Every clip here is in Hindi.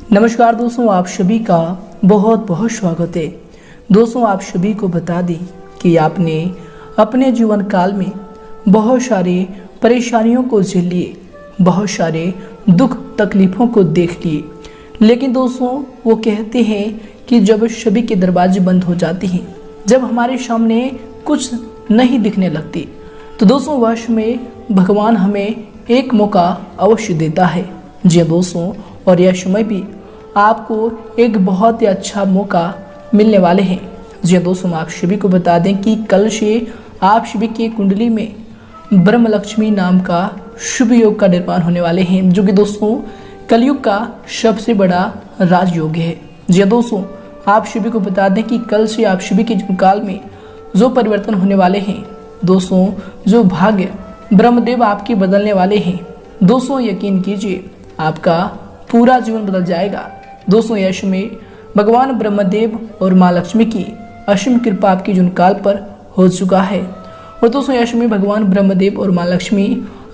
नमस्कार दोस्तों, आप सभी का बहुत बहुत स्वागत है। दोस्तों, आप सभी को बता दें कि आपने अपने जीवन काल में बहुत सारे परेशानियों को झेल लिए, बहुत सारे दुख तकलीफ़ों को देख लिए, लेकिन दोस्तों वो कहते हैं कि जब सभी के दरवाजे बंद हो जाते हैं, जब हमारे सामने कुछ नहीं दिखने लगती, तो दोस्तों वश में भगवान हमें एक मौका अवश्य देता है। जी दोस्तों, और यह समय भी आपको एक बहुत ही अच्छा मौका मिलने वाले हैं। जी दोस्तों, आप सभी को बता दें कि कल से आप सभी की कुंडली में ब्रह्म लक्ष्मी नाम का शुभ योग का निर्माण होने वाले हैं, जो कि दोस्तों कलयुग का सबसे बड़ा राजयोग है। जी दोस्तों, आप सभी को बता दें कि कल से आप सभी के जीवन काल में जो परिवर्तन होने वाले हैं, दोस्तों जो भाग्य ब्रह्मदेव आपके बदलने वाले हैं, दोस्तों यकीन कीजिए आपका पूरा जीवन बदल जाएगा। दोस्तों यश में भगवान ब्रह्मदेव और माँ लक्ष्मी की असीम कृपा आपके जीवन काल पर हो चुका है। और दोस्तों यश में भगवान ब्रह्मदेव और माँ लक्ष्मी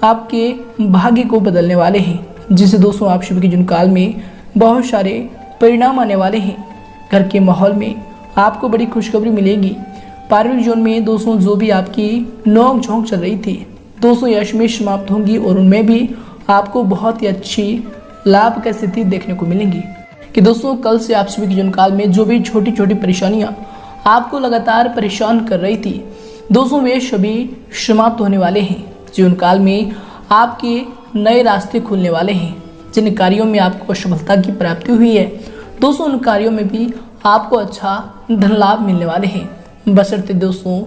आपके भाग्य को बदलने वाले हैं, जिससे दोस्तों आप सभी के जीवन काल में बहुत सारे परिणाम आने वाले हैं। घर के माहौल में आपको बड़ी खुशखबरी मिलेगी। पारिवारिक जीवन में दोस्तों जो भी आपकी नोक झोंक चल रही थी, दोस्तों यश में समाप्त होंगी और उनमें भी आपको बहुत ही अच्छी लाभ की स्थिति देखने को मिलेंगी। कि दोस्तों कल से आप सभी के जीवन काल में जो भी छोटी छोटी परेशानियां आपको लगातार परेशान कर रही थी, दोस्तों वे सभी समाप्त होने वाले हैं। जीवन काल में आपके नए रास्ते खुलने वाले हैं। जिन कार्यों में आपको सफलता की प्राप्ति हुई है, दोस्तों उन कार्यों में भी आपको अच्छा धन लाभ मिलने वाले हैं। बशर्ते दोस्तों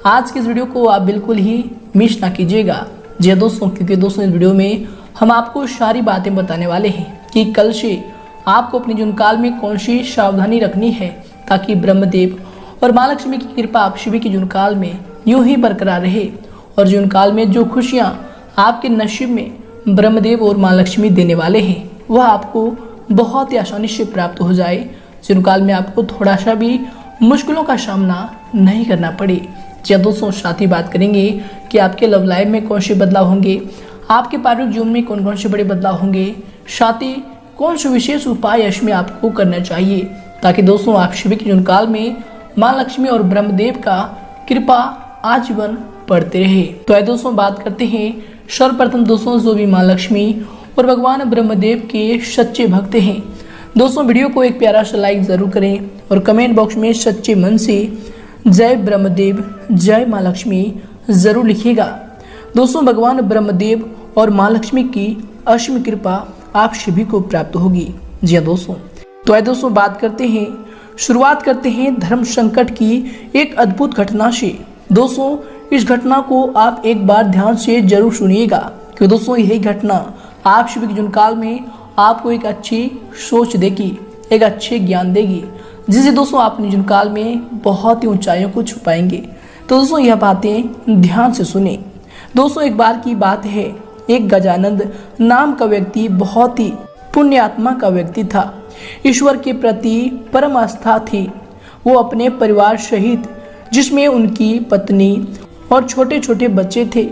आज के इस वीडियो को आप बिल्कुल ही मिस ना कीजिएगा। जी दोस्तों, क्योंकि दोस्तों इस वीडियो में हम आपको सारी बातें बताने वाले हैं कि कल से आपको अपने जीवन काल में कौन सी सावधानी रखनी है, ताकि ब्रह्मदेव और माँ लक्ष्मी की कृपा आप सभी के जीवन काल में यूं ही बरकरार रहे और जीवन काल में जो खुशियां आपके नसीब में ब्रह्मदेव और माँ लक्ष्मी देने वाले हैं, वह आपको बहुत ही आसानी से प्राप्त हो जाए। जीवन काल में आपको थोड़ा सा भी मुश्किलों का सामना नहीं करना पड़े। जी दोस्तों, साथ ही बात करेंगे कि आपके लव लाइफ में कौन से बदलाव होंगे, आपके पारिवारिक जीवन में कौन कौन से बड़े बदलाव होंगे, साथ ही कौन से विशेष उपाय इसमें आपको करना चाहिए, ताकि दोस्तों आप सभी के जीवन काल में माँ लक्ष्मी और ब्रह्मदेव का कृपा आजीवन बढ़ते रहे। तो आइए दोस्तों बात करते हैं सर्वप्रथम दोस्तों जो भी माँ लक्ष्मी और भगवान ब्रह्मदेव के सच्चे भक्त हैं, दोस्तों वीडियो को एक प्यारा सा लाइक जरूर करें और कमेंट बॉक्स में सच्चे मन से जय ब्रह्मदेव जय माँ लक्ष्मी जरूर लिखिएगा। दोस्तों भगवान ब्रह्मदेव और माँ लक्ष्मी की असीम कृपा आप सभी को प्राप्त होगी। जी हाँ दोस्तों, तो आइए दोस्तों बात करते हैं, शुरुआत करते हैं धर्म संकट की एक अद्भुत घटना से। दोस्तों इस घटना को आप एक बार ध्यान से जरूर सुनिएगा, क्योंकि दोस्तों यही घटना आप सभी के जीवन काल में आपको एक अच्छी सोच देगी, एक अच्छे ज्ञान देगी, जिससे दोस्तों आप अपने जीवन काल में बहुत ही ऊंचाइयों को छू पाएंगे। तो दोस्तों यह बातें ध्यान से सुने। दोस्तों एक बार की बात है, एक गजानंद नाम का व्यक्ति बहुत ही पुण्य आत्मा का व्यक्ति था। ईश्वर के प्रति परम आस्था थी। वो अपने परिवार सहित, जिसमें उनकी पत्नी और छोटे छोटे बच्चे थे,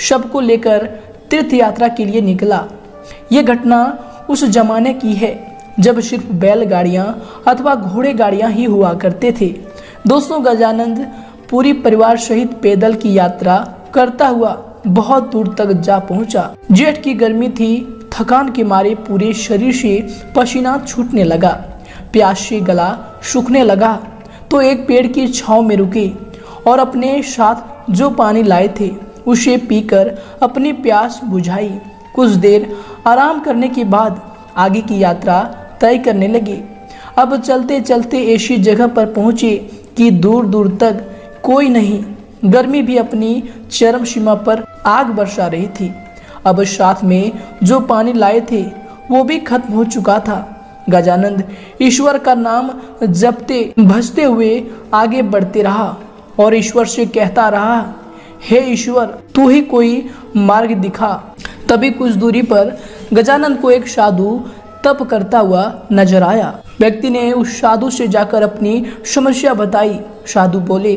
सबको लेकर तीर्थ यात्रा के लिए निकला। यह घटना उस जमाने की है जब सिर्फ बैलगाड़ियां अथवा घोड़े गाड़ियां ही हुआ करते थे। दोस्तों गजानंद पूरी परिवार सहित पैदल की यात्रा करता हुआ बहुत दूर तक जा पहुंचा। जेठ की गर्मी थी, थकान के मारे पूरे शरीर से पसीना छूटने लगा, प्यास से गला सूखने लगा। तो एक पेड़ की छांव में रुके और अपने साथ जो पानी लाए थे उसे पीकर अपनी प्यास बुझाई। कुछ देर आराम करने के बाद आगे की यात्रा तय करने लगे। अब चलते चलते ऐसी जगह पर पहुंचे कि दूर दूर तक कोई नहीं। गर्मी भी अपनी चरम सीमा पर आग बरसा रही थी। अब साथ में जो पानी लाए थे वो भी खत्म हो चुका था। गजानंद ईश्वर का नाम जपते भजते हुए आगे बढ़ते रहा और ईश्वर से कहता रहा, हे ईश्वर तू ही कोई मार्ग दिखा। तभी कुछ दूरी पर गजानंद को एक साधु तप करता हुआ नजर आया। व्यक्ति ने उस साधु से जाकर अपनी समस्या बताई। साधु बोले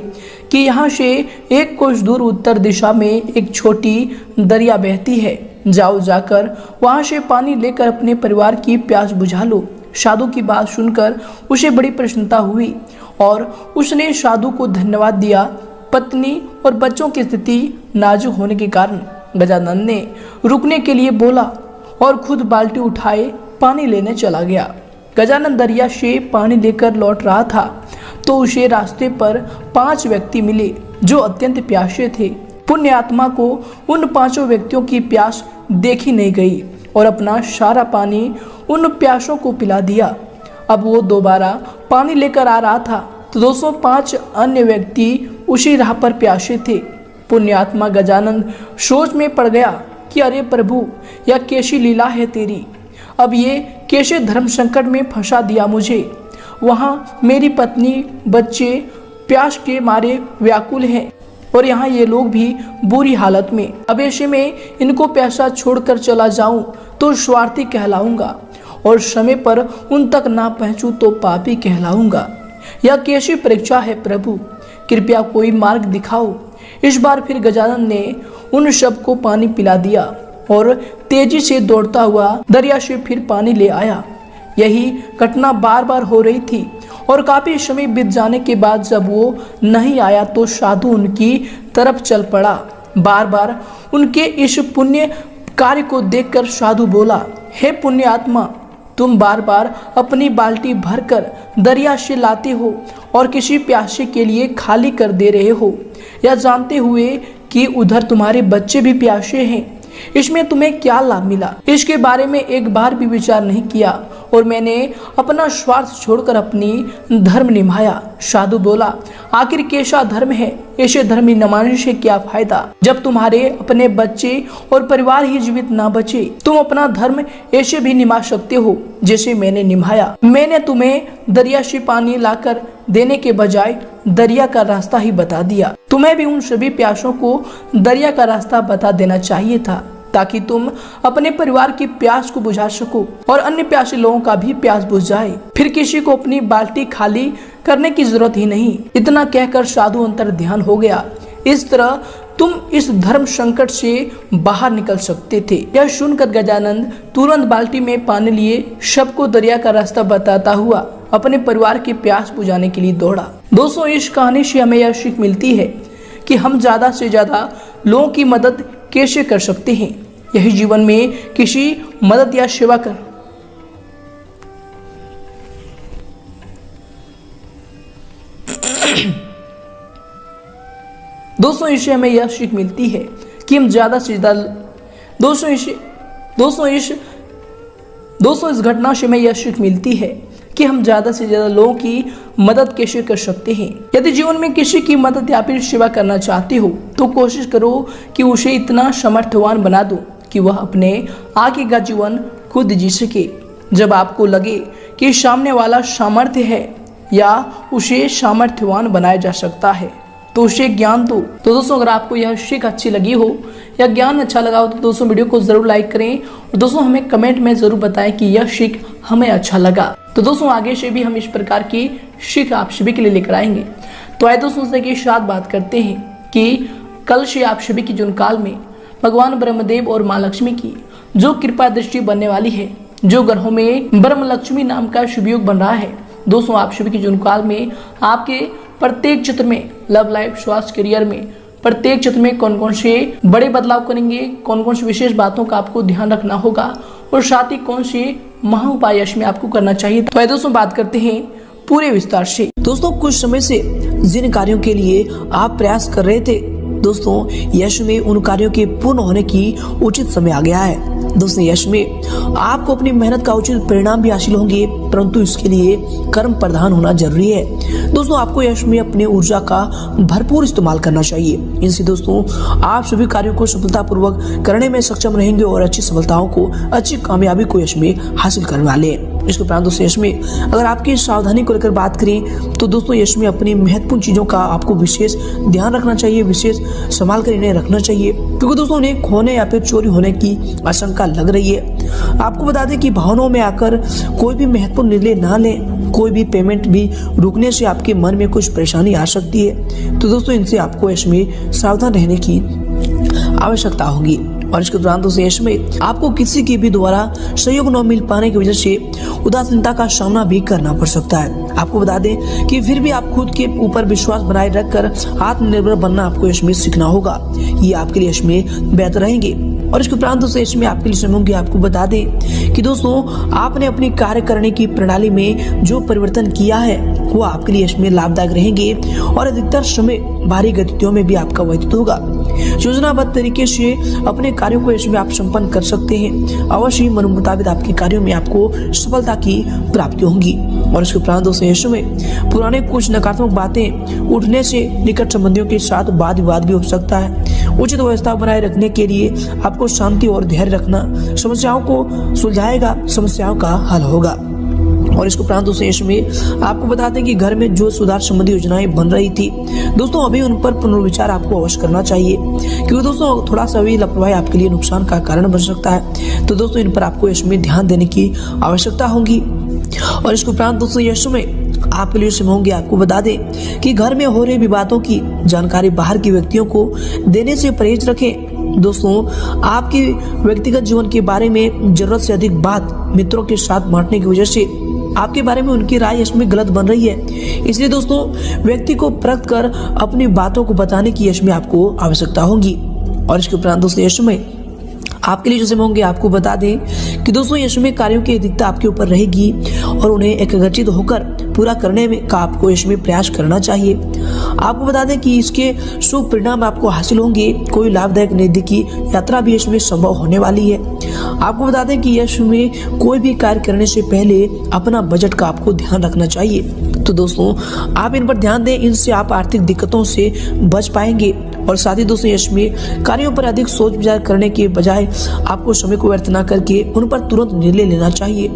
कि यहाँ से एक कोस दूर उत्तर दिशा में एक छोटी दरिया बहती है, जाओ जाकर वहाँ से पानी लेकर अपने परिवार की प्यास बुझा लो। साधु की बात सुनकर उसे बड़ी प्रसन्नता हुई और उसने साधु को धन्यवाद दिया। पत्नी और बच्चों की स्थिति नाजुक होने के कारण गजानन ने रुकने के लिए बोला और खुद बाल्टी उठाए पानी लेने चला गया। गजानन दरिया से पानी लेकर लौट रहा था तो उसे रास्ते पर 5 व्यक्ति मिले जो अत्यंत प्यासे थे। पुण्य आत्मा को उन 5 व्यक्तियों की प्यास देखी नहीं गई और अपना सारा पानी उन प्यासों को पिला दिया। अब वो दोबारा पानी लेकर आ रहा था तो 205 अन्य व्यक्ति उसी राह पर प्यासे थे। पुण्यात्मा गजानन सोच में पड़ गया कि अरे प्रभु, यह कैसी लीला है तेरी। अब ये कैसे धर्म संकट में फंसा दिया मुझे। वहाँ मेरी पत्नी बच्चे प्यास के मारे व्याकुल हैं और यहाँ ये लोग भी बुरी हालत में। अब ऐसे में इनको प्यासा छोड़कर चला जाऊं तो स्वार्थी कहलाऊंगा और समय पर उन तक ना पहुंचूं तो पापी कहलाऊंगा। यह कैसी परीक्षा है प्रभु, कृपया कोई मार्ग दिखाओ। इस बार फिर गजानन ने उन सब को पानी पिला दिया और तेजी से दौड़ता हुआ दरिया से फिर पानी ले आया। यही घटना बार बार हो रही थी और काफी समय बीत जाने के बाद जब वो नहीं आया तो साधु उनकी तरफ चल पड़ा। बार बार उनके इस पुण्य कार्य को देखकर साधु बोला, हे पुण्य आत्मा, तुम बार बार अपनी बाल्टी भरकर दरिया से लाते हो और किसी प्यासे के लिए खाली कर दे रहे हो, यह जानते हुए कि उधर तुम्हारे बच्चे भी प्यासे हैं। इसमें तुम्हें क्या लाभ मिला? इसके बारे में एक बार भी विचार नहीं किया और मैंने अपना स्वार्थ छोड़कर अपनी धर्म निभाया। साधु बोला, आखिर कैसा धर्म है? ऐसे धर्म निभाने से क्या फायदा जब तुम्हारे अपने बच्चे और परिवार ही जीवित ना बचे। तुम अपना धर्म ऐसे भी निभा सकते हो जैसे मैंने निभाया। मैंने तुम्हें दरिया से पानी लाकर देने के बजाय दरिया का रास्ता ही बता दिया। तुम्हें भी उन सभी प्यासों को दरिया का रास्ता बता देना चाहिए था ताकि तुम अपने परिवार की प्यास को बुझा सको और अन्य प्यासे लोगों का भी प्यास बुझ जाए। फिर किसी को अपनी बाल्टी खाली करने की जरूरत ही नहीं। इतना कहकर साधु अंतर ध्यान हो गया। इस तरह तुम इस धर्म संकट से बाहर निकल सकते थे। यह सुनकर गजानन तुरंत बाल्टी में पानी लिए सबको दरिया का रास्ता बताता हुआ अपने परिवार की प्यास बुझाने के लिए दौड़ा। दोस्तों, इस कहानी से हमें यह सीख मिलती है कि हम ज्यादा से ज्यादा लोगों की मदद कैसे कर सकते हैं। यही जीवन में किसी मदद या सेवा कर दोस्तों, इससे हमें यह सीख मिलती है कि हम ज्यादा से ज्यादा दोस्तों इस घटना से हमें यह सीख मिलती है कि हम ज्यादा से ज्यादा लोगों की मदद कैसे कर सकते हैं। यदि जीवन में किसी की मदद या फिर सेवा करना चाहते हो तो कोशिश करो कि उसे इतना समर्थवान बना दो कि वह अपने आगे का जीवन खुद जी सके। जब आपको लगे कि सामने वाला सामर्थ्य है या उसे सामर्थ्यवान बनाया जा सकता है तो उसे ज्ञान दो। तो दोस्तों, अगर आपको यह सीख अच्छी लगी हो या ज्ञान अच्छा लगा हो तो दोस्तों वीडियो को जरूर लाइक करें और दोस्तों हमें कमेंट में जरूर बताएं कि यह सीख हमें अच्छा लगा। तो दोस्तों, आगे से भी हम इस प्रकार की सीख आप सभी के लिए लेकर आएंगे। तो आइए दोस्तों से के साथ बात करते हैं कि कल से आप सभी के जीवन काल में भगवान ब्रह्मदेव और माँ लक्ष्मी की जो कृपा दृष्टि बनने वाली है, जो ग्रहों में ब्रह्म लक्ष्मी नाम का शुभ योग बन रहा है। दोस्तों, आप सभी के जीवन काल में आपके प्रत्येक क्षेत्र में, लव लाइफ, स्वास्थ्य, करियर में प्रत्येक क्षेत्र में कौन कौन से बड़े बदलाव करेंगे, कौन कौन सी विशेष बातों का आपको ध्यान रखना होगा और साथ ही कौन से महा उपाय इसमें आपको करना चाहिए। तो दोस्तों बात करते हैं पूरे विस्तार से। दोस्तों, कुछ समय से जिन कार्यों के लिए आप प्रयास कर रहे थे दोस्तों, यश में उन कार्यों के पूर्ण होने की उचित समय आ गया है। दोस्तों, यश में आपको अपनी मेहनत का उचित परिणाम भी हासिल होंगे, परंतु इसके लिए कर्म प्रधान होना जरूरी है। दोस्तों, आपको यश में अपने ऊर्जा का भरपूर इस्तेमाल करना चाहिए। इनसे दोस्तों आप सभी कार्यों को सफलतापूर्वक करने में सक्षम रहेंगे और अच्छी सफलताओं को, अच्छी कामयाबी को यश में हासिल करने वाले हैं। इसके उपरांत दोस्तों यश में अगर आपकी सावधानी को लेकर बात करें तो दोस्तों यश में अपनी महत्वपूर्ण चीजों का आपको विशेष ध्यान रखना चाहिए, विशेष संभाल कर इन्हें रखना चाहिए, क्योंकि दोस्तों उन्हें खोने या फिर चोरी होने की आशंका लग रही है। आपको बता दें कि भावनाओं में आकर कोई भी महत्वपूर्ण निर्णय ना लें। कोई भी पेमेंट भी रुकने से आपके मन में कुछ परेशानी आ सकती है। तो दोस्तों इनसे आपको यश में सावधान रहने की आवश्यकता होगी। और इसके दौरान दोस्तों यश में आपको किसी के भी द्वारा सहयोग न मिल पाने की वजह से उदासीनता का सामना भी करना पड़ सकता है। आपको बता दें कि फिर भी आप खुद के ऊपर विश्वास बनाए रखकर आत्मनिर्भर बनना आपको यश में सीखना होगा। ये आपके लिए यश में बेहतर रहेंगे। और इसके उपरांत दोस्तों इसमें आपके लिए समय होंगे। आपको बता दें कि दोस्तों आपने अपनी कार्य करने की प्रणाली में जो परिवर्तन किया है वो आपके लिए इसमें लाभदायक रहेंगे और अधिकतर समय भारी गतिविधियों में भी आपका व्यतीत होगा। योजनाबद्ध तरीके से अपने कार्यों को इसमें आप संपन्न कर सकते हैं। अवश्य मन मुताबिक आपके कार्यों में आपको सफलता की प्राप्ति होगी। और इसके उपरांत दोस्तों यश में पुराने कुछ नकारात्मक बातें उठने से निकट संबंधियों के साथ वाद विवाद भी हो सकता है। उचित व्यवस्था बनाए रखने के लिए आपको शांति और धैर्य रखना समस्याओं को सुलझाएगा, समस्याओं का हल होगा। और इसके उपरांत दोस्तों यश में आपको बताते हैं कि घर में जो सुधार संबंधी योजनाएं बन रही थी दोस्तों अभी उन पर पुनर्विचार आपको अवश्य करना चाहिए, क्योंकि दोस्तों थोड़ा सा भी लापरवाही आपके लिए नुकसान का कारण बन सकता है। तो दोस्तों इन पर आपको यश में ध्यान देने की आवश्यकता होगी। और इसके उपरांत दोस्तों यश में आपके लिए समय होंगे। आपको बता दें कि घर में हो रहे विवादों की जानकारी बाहर के व्यक्तियों को देने से परहेज रखें। दोस्तों आपके व्यक्तिगत जीवन के बारे में जरूरत से अधिक बात मित्रों के साथ बांटने की वजह से आपके बारे में उनकी राय इसमें गलत बन रही है। इसलिए दोस्तों व्यक्ति को परख कर अपनी बातों को बताने की यश में आपको आवश्यकता होगी। और इसके उपरांत दोस्तों यश में आपके लिए जो समय होंगे। आपको बता दें कि दोस्तों यश में कार्यों की अधिकता आपके ऊपर रहेगी और उन्हें एकाग्रचित होकर पूरा करने में का आपको यश में प्रयास करना चाहिए। आपको बता दें कि इसके शुभ परिणाम आपको हासिल होंगे। कोई लाभदायक नजदीकी यात्रा भी इसमें संभव होने वाली है। आपको बता दें कि यश में कोई भी कार्य करने से पहले अपना बजट का आपको ध्यान रखना चाहिए। तो दोस्तों आप इन पर ध्यान दें, इनसे आप आर्थिक दिक्कतों से बच पाएंगे। और साथ ही दोस्तों यश में कार्यों पर अधिक सोच विचार करने के बजाय आपको समय को व्यर्थ न करके उन पर तुरंत निर्णय लेना चाहिए।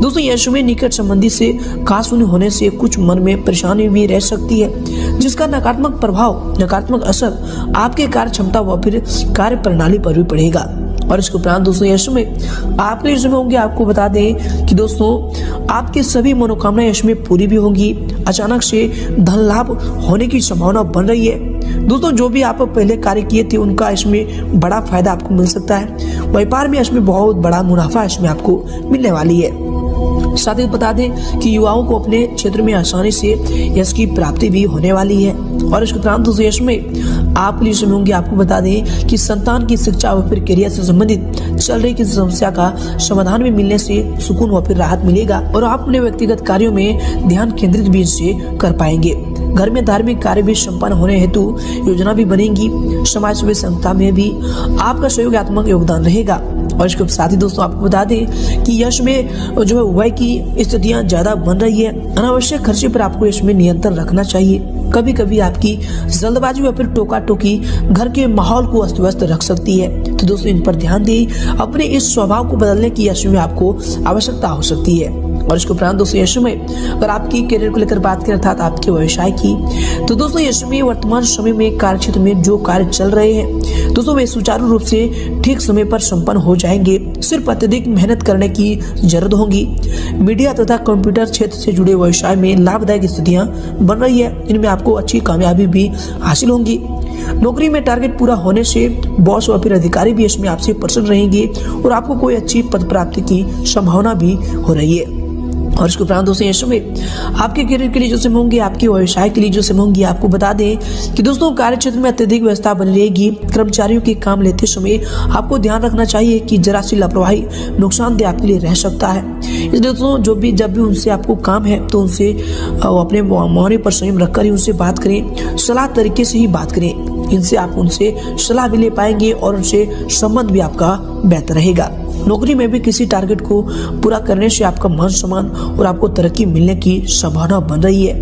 दोस्तों यश में निकट संबंधी से खासुनी होने से कुछ मन में परेशानी भी रह सकती है, जिसका नकारात्मक प्रभाव, नकारात्मक असर आपके कार्य क्षमता व फिर कार्य प्रणाली पर भी पड़ेगा। और इसके उपरांत दोस्तों यश में आपके लिए समय होंगे। आपको बता दें कि दोस्तों आपकी सभी मनोकामनाएं यश में पूरी भी होंगी। अचानक से धन लाभ होने की संभावना बन रही है। दोस्तों जो भी आप पहले कार्य किए थे उनका इसमें बड़ा फायदा आपको मिल सकता है। व्यापार में इसमें बहुत बड़ा मुनाफा इसमें आपको मिलने वाली है। साथ ही बता दें कि युवाओं को अपने क्षेत्र में आसानी से यश की प्राप्ति भी होने वाली है। और इसके उपरांत दोस्तों यश में आप लिए समय होंगे। आपको बता दें कि संतान की शिक्षा व फिर करियर से संबंधित चल रही किसी समस्या का समाधान भी मिलने से सुकून व फिर राहत मिलेगा और आप अपने व्यक्तिगत कार्यों में ध्यान केंद्रित भी इससे कर पाएंगे। घर में धार्मिक कार्य भी संपन्न होने हेतु योजना भी बनेगी। समाज सेवा संस्था में भी आपका सहयोगात्मक योगदान रहेगा। और इसके साथ ही दोस्तों आपको बता दें कि यश में जो है व्यय की स्थितियां ज्यादा बन रही है। अनावश्यक खर्चे पर आपको इसमें नियंत्रण रखना चाहिए। कभी कभी आपकी जल्दबाजी या फिर टोका टोकी घर के माहौल को अस्त व्यस्त रख सकती है। तो दोस्तों इन पर ध्यान दें। अपने इस स्वभाव को बदलने की यश में आपको आवश्यकता हो सकती है। और इसके उपरांत दोस्तों यश में अगर आपकी करियर को लेकर बात करें अर्थात आपके व्यवसाय की, तो दोस्तों यश में वर्तमान समय में कार्य क्षेत्र में जो कार्य चल रहे हैं दोस्तों वे सुचारू रूप से ठीक समय पर संपन्न हो जाएंगे। सिर्फ अत्यधिक मेहनत करने की जरूरत होगी। मीडिया तथा कंप्यूटर क्षेत्र से जुड़े व्यवसाय में लाभदायक स्थितियां बन रही है। इनमें आपको अच्छी कामयाबी भी हासिल होंगी। नौकरी में टारगेट पूरा होने से बॉस और फिर अधिकारी भी इसमें आपसे प्रसन्न रहेंगे और आपको कोई अच्छी पद प्राप्ति की संभावना भी हो रही है। और इसके उपरांत दोस्तों यश में आपके करियर के लिए जो समय होंगे, आपके व्यवसाय के लिए जो समय होंगे, आपको बता दें कि दोस्तों कार्य क्षेत्र में अत्यधिक व्यवस्था बनी रहेगी। कर्मचारियों के काम लेते समय आपको ध्यान रखना चाहिए कि जरा सी लापरवाही नुकसानदेह आपके लिए रह सकता है। इसलिए दोस्तों जब भी उनसे आपको काम है तो उनसे अपने मौन पर संयम रखकर ही उनसे बात करें, सलाह तरीके से ही बात करें। इनसे आप उनसे सलाह भी ले पाएंगे और उनसे संबंध भी आपका बेहतर रहेगा। नौकरी में भी किसी टारगेट को पूरा करने से आपका मान सम्मान और आपको तरक्की मिलने की संभावना बन रही है।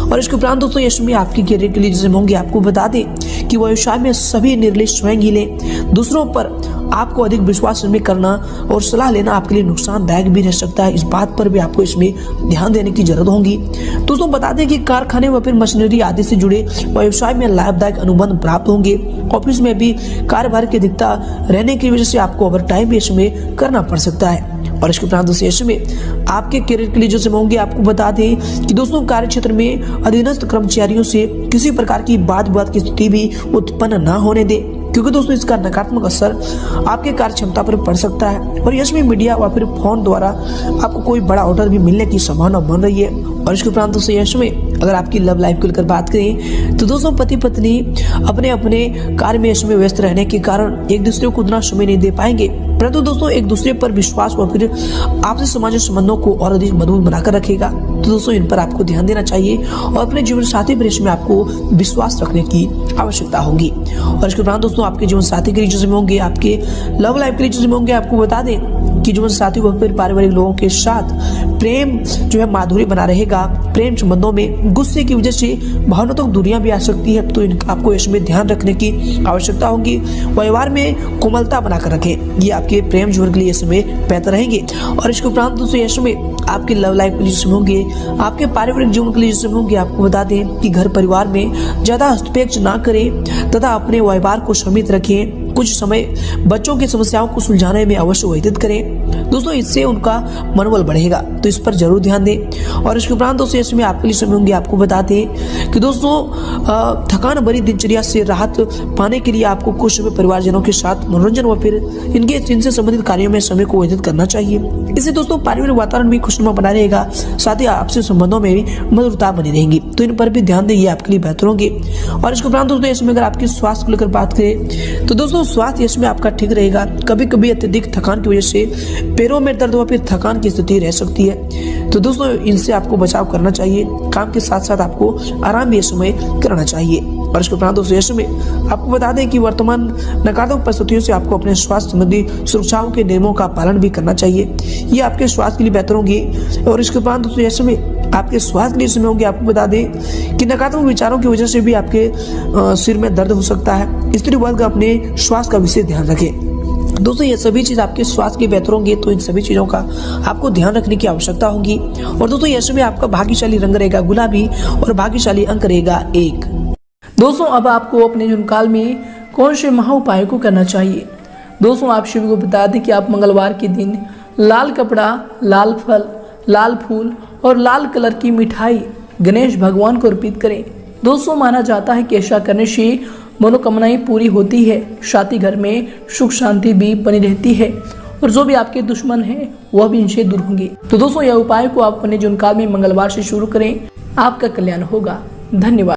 और इसके उपरांत दोस्तों यश में आपकी करियर के लिए जैसे होंगे, आपको बता दें कि व्यवसाय में सभी निर्णय स्वयं ही लें। दूसरों पर आपको अधिक विश्वास में करना और सलाह लेना आपके लिए नुकसानदायक भी रह सकता है। इस बात पर भी आपको इसमें ध्यान देने की जरूरत होगी। दोस्तों बता दें कि कारखाने व फिर मशीनरी आदि से जुड़े व्यवसाय में लाभदायक अनुबंध प्राप्त होंगे। ऑफिस में भी कार्यभार की अधिकता रहने की वजह से आपको ओवर टाइम भी इसमें करना पड़ सकता है। और इसके उपरांत दोस्तों यश में आपके करियर के लिए जो समय होंगे, आपको बता दें कि दोस्तों कार्य क्षेत्र में अधीनस्थ कर्मचारियों से किसी प्रकार की वाद विवाद की स्थिति भी उत्पन्न न होने दें। क्योंकि दोस्तों इसका नकारात्मक असर आपके कार्य क्षमता पर पड़ सकता है और यश में मीडिया या फिर फोन द्वारा आपको कोई बड़ा ऑर्डर भी मिलने की संभावना बन रही है। और इसके उपरांत दोस्तों यश में अगर आपकी लव लाइफ को लेकर बात करें तो दोस्तों पति पत्नी अपने अपने कार्य में यश में व्यस्त रहने के कारण एक दूसरे को उतना समय नहीं दे पाएंगे, परंतु दोस्तों एक दूसरे पर विश्वास और फिर आपसी सामाजिक संबंधों को और अधिक मजबूत बनाकर रखेगा। तो दोस्तों इन पर आपको ध्यान देना चाहिए और अपने जीवन साथी पर इसमें आपको विश्वास रखने की आवश्यकता होगी। और इसके उपरांत दोस्तों आपके जीवन साथी के रिलेशनशिप में होंगे, आपके लव लाइफ के रिलेशनशिप में होंगे, आपको बता दें कि जीवन साथी व फिर पारिवारिक लोगों के साथ प्रेम जो है माधुर्य बना रहेगा। प्रेम संबंधों में गुस्से की वजह से भावनात्मक दूरियां भी आ सकती है, तो इनका आपको इसमें ध्यान रखने की आवश्यकता होगी। व्यवहार में कोमलता बनाकर रखें, ये आपके प्रेम जीवन के लिए समय बेहतर रहेंगे। और इसके उपरांत दोस्तों यश में आपके लव लाइफ के लिए होंगे, आपके पारिवारिक जीवन के लिए होंगे, आपको बता दें कि घर परिवार में ज्यादा हस्तक्षेप ना करें तथा अपने व्यवहार को सीमित रखें। कुछ समय बच्चों की समस्याओं को सुलझाने में अवश्य व्यतीत करें दोस्तों, इससे उनका मनोबल बढ़ेगा, तो इस पर जरूर ध्यान दें। और इसके उपरांत दोस्तों इसमें आपके लिए समय होंगे, आपको बताते हैं कि दोस्तों थकान भरी दिनचर्या से राहत पाने के लिए आपको कुछ समय परिवारजनों के साथ मनोरंजन व फिर इनसे संबंधित कार्यों में समय को व्यतीत करना चाहिए। इससे दोस्तों पारिवारिक वातावरण भी खुशनुमा बना रहेगा, साथ ही आपसी संबंधों में भी मधुरता बनी रहेगी, तो इन पर भी ध्यान दें, ये आपके लिए बेहतर होंगे। और इसके उपरांत दोस्तों इसमें अगर आपके स्वास्थ्य को लेकर बात करें तो दोस्तों स्वास्थ्य इसमें आपका ठीक रहेगा। कभी कभी अत्यधिक थकान की वजह से पैरों में दर्द व फिर थकान की स्थिति रह सकती है, तो दोस्तों इनसे आपको बचाव करना चाहिए। काम के साथ साथ आपको आराम भी इस समय करना चाहिए। और इसके उपरांत दोस्तों इस समय आपको बता दें कि वर्तमान नकारात्मक परिस्थितियों से आपको अपने स्वास्थ्य संबंधी सुरक्षाओं के नियमों का पालन भी करना चाहिए, ये आपके स्वास्थ्य के लिए बेहतर होंगे। और इसके उपरांत दोस्तों इस समय आपके स्वास्थ्य के लिए समय होंगे, आपको बता दें कि नकारात्मक विचारों की वजह से भी आपके सिर में दर्द हो सकता है। स्त्री वर्ग अपने स्वास्थ्य का विशेष ध्यान रखें दोस्तों, ये सभी चीज आपके स्वास्थ्य के बेहतर होंगे, तो इन सभी चीजों का आपको ध्यान रखने की आवश्यकता होगी। और दोस्तों यश में आपका भाग्यशाली रंग रहेगा गुलाबी और भाग्यशाली अंक रहेगा 1। दोस्तों अब आपको अपने जीवन काल में कौन से महा उपायों को करना चाहिए। दोस्तों आप सभी को बता दें कि आप मंगलवार के दिन लाल कपड़ा, लाल फल, लाल फूल और लाल कलर की मिठाई गणेश भगवान को अर्पित करें। दोस्तों माना जाता है कि ऐसा करने से मनोकामनाएं पूरी होती है, साथ ही घर में सुख शांति भी बनी रहती है और जो भी आपके दुश्मन हैं वह भी इनसे दूर होंगे। तो दोस्तों यह उपाय को आप अपने जीवन काल में मंगलवार से शुरू करें, आपका कल्याण होगा। धन्यवाद।